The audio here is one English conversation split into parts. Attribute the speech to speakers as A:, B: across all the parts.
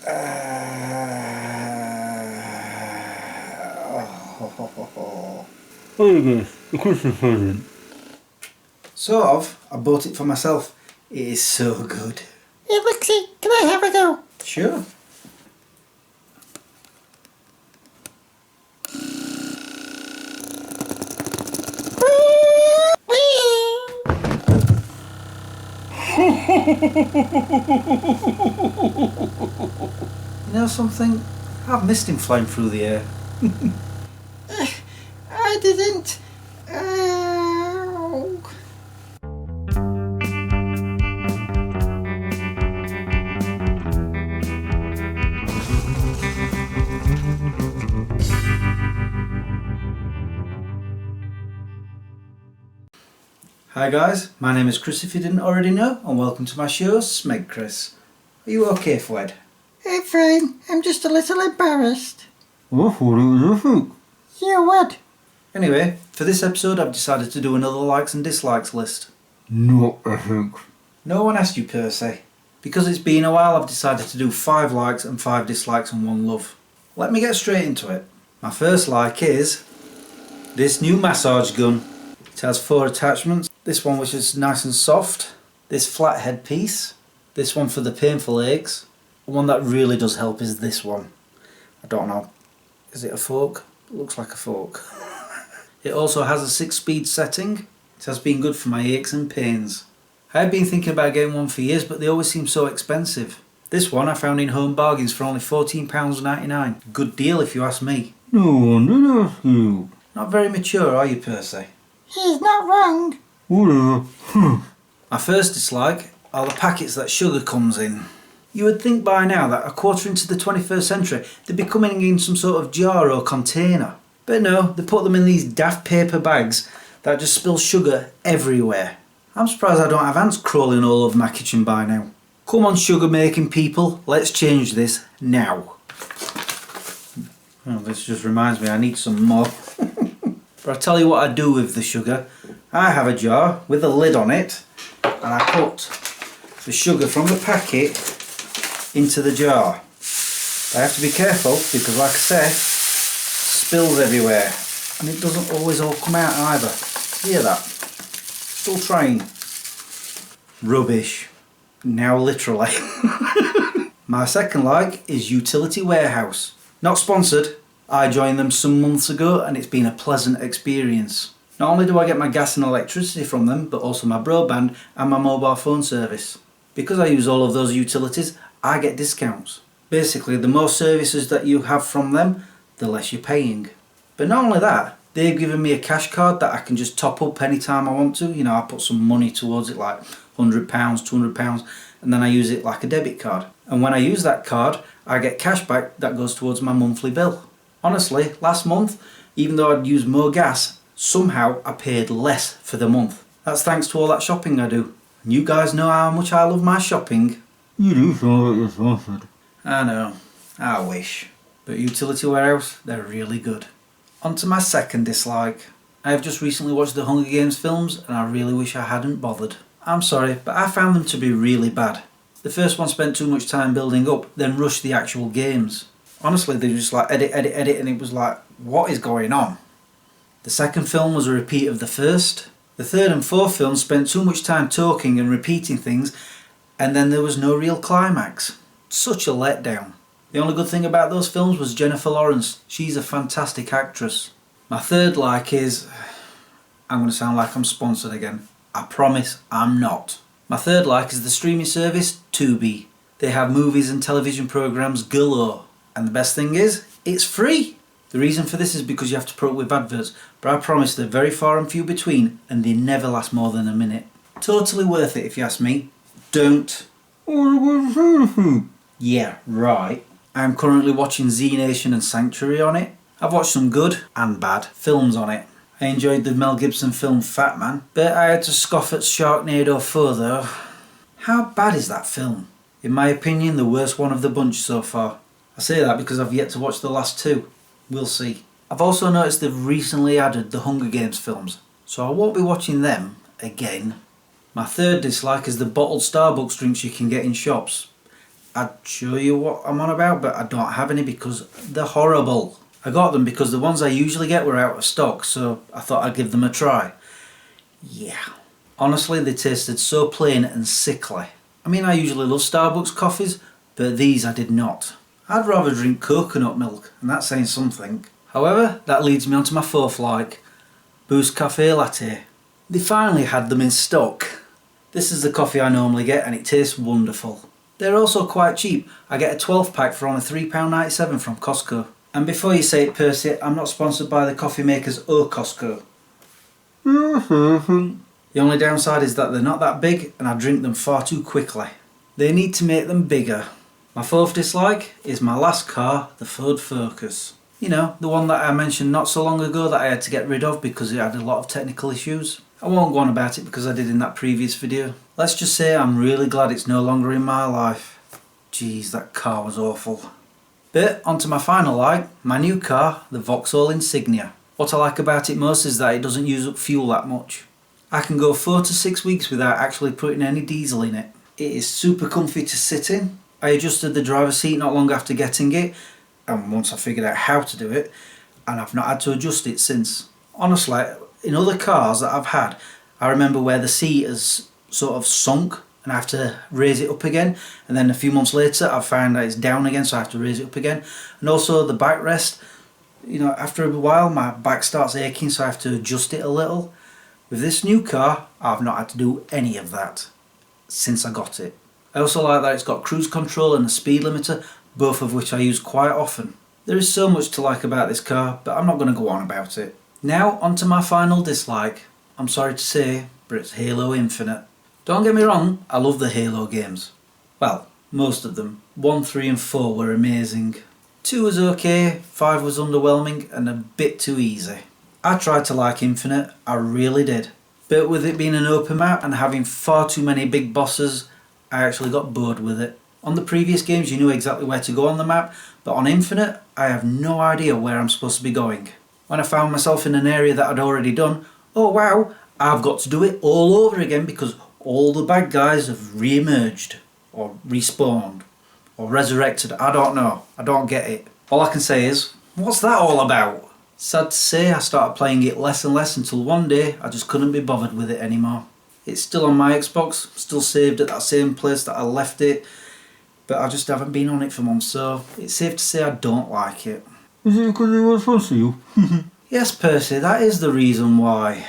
A: A Christmas present.
B: Sort of. I bought it for myself. It is so good.
C: Hey, Lexi, can I have a go?
B: Sure. You know something? I've missed him flying through the air.
C: I didn't. Oh.
B: Hi guys, my name is Chris if you didn't already know, and welcome to my show, Smeg Chris. Are you okay, Fwed?
C: I'm fine. I'm just a little embarrassed.
A: I thought it was a hook.
C: You what?
B: Anyway, for this episode I've decided to do another likes and dislikes list.
A: Not a hook.
B: No one asked you per se. Because it's been a while I've decided to do 5 likes and 5 dislikes and 1 love. Let me get straight into it. My first like is this new massage gun. It has 4 attachments. This one which is nice and soft. This flat head piece. This one for the painful aches. The one that really does help is this one. I don't know. Is it a fork? It looks like a fork. It also has a 6-speed setting. It has been good for my aches and pains. I had been thinking about getting one for years, but they always seem so expensive. This one I found in Home Bargains for only £14.99. Good deal if you ask me.
A: No one did ask you.
B: Not very mature, are you, Percy?
C: He's not wrong.
A: Whatever.
B: My first dislike are the packets that sugar comes in. You would think by now that a quarter into the 21st century they'd be coming in some sort of jar or container. But no, they put them in these daft paper bags that just spill sugar everywhere. I'm surprised I don't have ants crawling all over my kitchen by now. Come on, sugar making people, let's change this now. Oh, this just reminds me I need some more. But I tell you what I do with the sugar. I have a jar with a lid on it and I put the sugar from the packet into the jar. I have to be careful because, like I say, spills everywhere and it doesn't always all come out either. Hear that? Still trying. Rubbish. Now literally. My second like is Utility Warehouse. Not sponsored. I joined them some months ago and it's been a pleasant experience. Not only do I get my gas and electricity from them, but also my broadband and my mobile phone service. Because I use all of those utilities, I get discounts. Basically, the more services that you have from them, the less you're paying. But not only that, they've given me a cash card that I can just top up anytime I want to. You know, I put some money towards it, like £100, £200, and then I use it like a debit card. And when I use that card, I get cash back that goes towards my monthly bill. Honestly, last month, even though I'd used more gas, somehow I paid less for the month. That's thanks to all that shopping I do. And you guys know how much I love my shopping.
A: You do sound like you're sponsored.
B: I know, I wish. But Utility Warehouse, they're really good. On to my second dislike. I have just recently watched the Hunger Games films and I really wish I hadn't bothered. I'm sorry, but I found them to be really bad. The first one spent too much time building up, then rushed the actual games. Honestly, they just like edit, and it was like, what is going on? The second film was a repeat of the first. The third and fourth films spent too much time talking and repeating things, and then there was no real climax. Such a letdown. The only good thing about those films was Jennifer Lawrence. She's a fantastic actress. My third like is... I'm going to sound like I'm sponsored again. I promise I'm not. My third like is the streaming service Tubi. They have movies and television programmes galore. And the best thing is, it's free. The reason for this is because you have to put up with adverts, but I promise they're very far and few between and they never last more than a minute. Totally worth it if you ask me. Don't. Yeah, right. I'm currently watching Z Nation and Sanctuary on it. I've watched some good and bad films on it. I enjoyed the Mel Gibson film Fat Man, but I had to scoff at Sharknado 4 though. How bad is that film? In my opinion, the worst one of the bunch so far. I say that because I've yet to watch the last 2. We'll see. I've also noticed they've recently added the Hunger Games films, so I won't be watching them again. My third dislike is the bottled Starbucks drinks you can get in shops. I'd show you what I'm on about, but I don't have any because they're horrible. I got them because the ones I usually get were out of stock, so I thought I'd give them a try. Yeah. Honestly, they tasted so plain and sickly. I mean, I usually love Starbucks coffees, but these I did not. I'd rather drink coconut milk, and that's saying something. However, that leads me on to my fourth like, Boost Cafe Latte. They finally had them in stock. This is the coffee I normally get and it tastes wonderful. They're also quite cheap. I get a 12 pack for only £3.97 from Costco. And before you say it, Percy, I'm not sponsored by the coffee makers or Costco. The only downside is that they're not that big and I drink them far too quickly. They need to make them bigger. My fourth dislike is my last car, the Ford Focus. You know, the one that I mentioned not so long ago that I had to get rid of because it had a lot of technical issues. I won't go on about it because I did in that previous video. Let's just say I'm really glad it's no longer in my life. Jeez, that car was awful. But onto my final like, my new car, the Vauxhall Insignia. What I like about it most is that it doesn't use up fuel that much. I can go 4 to 6 weeks without actually putting any diesel in it. It is super comfy to sit in. I adjusted the driver's seat not long after getting it, and once I figured out how to do it, and I've not had to adjust it since. Honestly, in other cars that I've had, I remember where the seat has sort of sunk and I have to raise it up again, and then a few months later I find that it's down again, so I have to raise it up again. And also the backrest, you know, after a while my back starts aching, so I have to adjust it a little. With this new car, I've not had to do any of that since I got it. I also like that it's got cruise control and a speed limiter, both of which I use quite often. There is so much to like about this car, but I'm not going to go on about it. Now onto my final dislike. I'm sorry to say, but it's Halo Infinite. Don't get me wrong, I love the Halo games. Well, most of them. 1, 3 and 4 were amazing. 2 was okay, 5 was underwhelming and a bit too easy. I tried to like Infinite, I really did. But with it being an open map and having far too many big bosses, I actually got bored with it. On the previous games you knew exactly where to go on the map, but on Infinite I have no idea where I'm supposed to be going. When I found myself in an area that I'd already done, oh wow, I've got to do it all over again because all the bad guys have re-emerged, or respawned, or resurrected, I don't know, I don't get it. All I can say is, what's that all about? Sad to say, I started playing it less and less until one day I just couldn't be bothered with it anymore. It's still on my Xbox, still saved at that same place that I left it, but I just haven't been on it for months, so it's safe to say I don't like it.
A: Is it because it was sponsor you?
B: Yes, Percy, that is the reason why.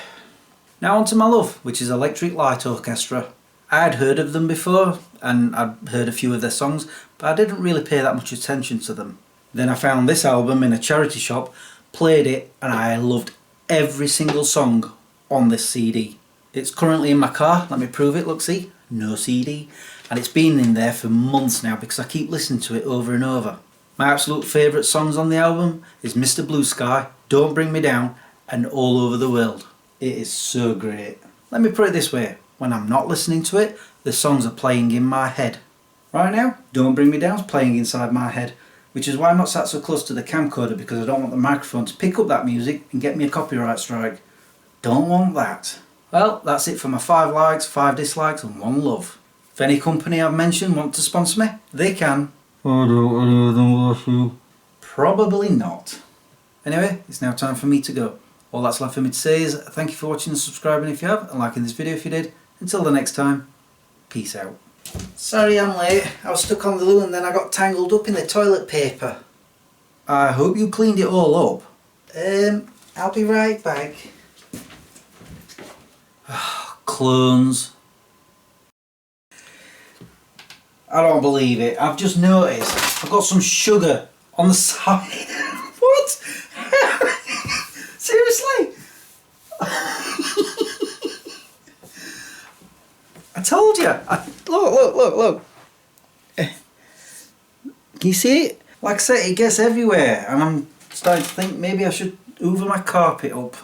B: Now on to my love, which is Electric Light Orchestra. I had heard of them before, and I'd heard a few of their songs, but I didn't really pay that much attention to them. Then I found this album in a charity shop, played it, and I loved every single song on this CD. It's currently in my car, let me prove it, look, see, no CD. And it's been in there for months now because I keep listening to it over and over. My absolute favourite songs on the album is Mr. Blue Sky, Don't Bring Me Down and All Over the World. It is so great. Let me put it this way, when I'm not listening to it, the songs are playing in my head. Right now, Don't Bring Me Down is playing inside my head, which is why I'm not sat so close to the camcorder because I don't want the microphone to pick up that music and get me a copyright strike. Don't want that. Well, that's it for my 5 likes, 5 dislikes and 1 love. If any company I've mentioned want to sponsor me, they can.
A: I don't any of them was you.
B: Probably not. Anyway, it's now time for me to go. All that's left for me to say is thank you for watching and subscribing if you have, and liking this video if you did. Until the next time, peace out. Sorry I'm late, I was stuck on the loo and then I got tangled up in the toilet paper. I hope you cleaned it all up. I'll be right back. Clones. I don't believe it. I've just noticed I've got some sugar on the side. What? Seriously? I told you. Look. Can you see it? Like I said, it gets everywhere and I'm starting to think maybe I should hoover my carpet up.